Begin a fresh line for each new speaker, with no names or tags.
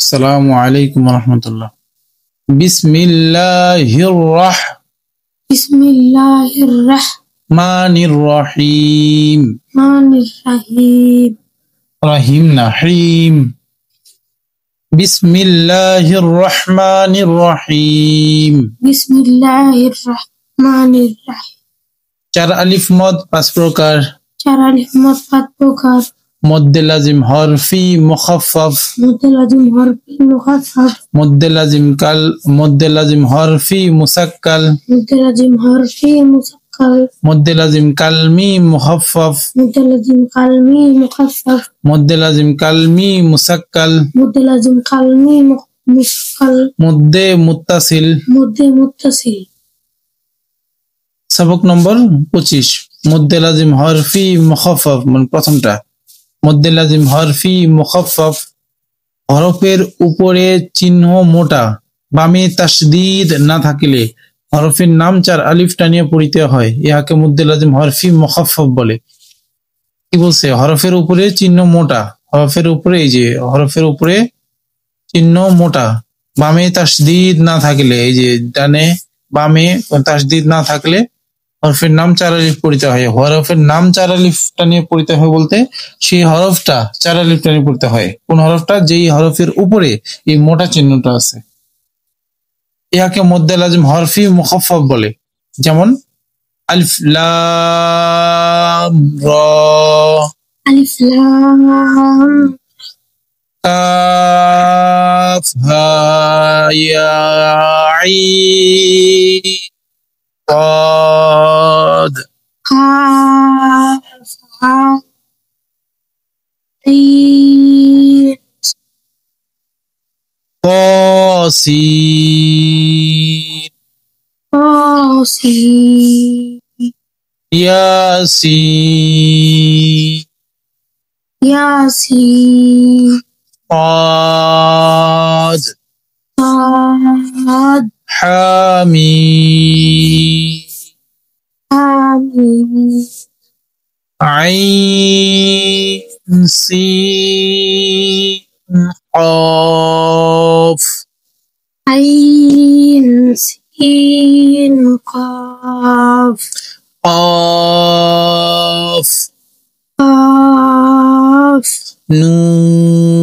আসসালামু আলাইকুম ওয়া রাহমাতুল্লাহ।
বিসমিল্লাহির
রহমানির রহিম।
রহিম।
রহিম না হিম। বিসমিল্লাহির রহমানির রহিম।
বিসমিল্লাহির রহমানির রহিম।
4 আলিফ মদ 5 প্রকার।
4 আলিফ মদ 5 প্রকার।
মদ্দে লাজিম হরফি মুখাফফাফ।
মদ্দে লাজিম হরফি মুখাফফাফ।
মদ্দে লাজিম হরফি মুসাক্কাল।
মদ্দে লাজিম হরফি মুসাক্কাল।
মদ্দে লাজিম কালমি মুখাফফাফ।
মদ্দে লাজিম কালমি মুখাফফাফ।
মদ্দে লাজিম কালমি মুসাক্কাল।
মদ্দে লাজিম কালমি মুসাক্কাল।
মদ্দে মুত্তাসিল।
মদ্দে মুত্তাসিল।
সবক নম্বর 25। মদ্দে লাজিম হরফি মুখাফফাফ মানে প্রথমটা। মদ্দে লাজিম হরফি মুখাফফাফ, হরফের উপরে চিহ্ন মোটা, বামে তাসদীদ না থাকলে হরফের নাম 4 আলিফ টানিয়ে পড়িতে হয়, ইহাকে মদ্দে লাজিম হরফি মুখাফফাফ বলে। কি বলছে? হরফের উপরে চিহ্ন মোটা, হরফের উপরে এই যে হরফের উপরে চিহ্ন মোটা, বামে তাসদীদ না থাকলে, এই যে ডানে বামে তাসদীদ না থাকলে হরফের নাম 4 আলিফ পড়িতে হয়। হরফের নাম 4 আলিফ টানিয়ে পড়িতে হয় বলতে সেই হরফটা 4 আলিফ টানিয়ে পড়তে হয়। কোন হরফটা? যেই হরফের উপরে এই মোটা চিহ্নটা আছে, ইহাকে মদ্দে লাজিম হরফি মুখাফফাফ বলে। যেমন আলিফ লাম র,
আলিফ লাম,
কাফ হা ইয়া আইন صاد
কাফ হা আইন
طاسين
طاسين
ياسين
ياسين
صاد
صاد
حميم
حميم
عين سين قاف
عين سين قاف
قاف
قاف
نون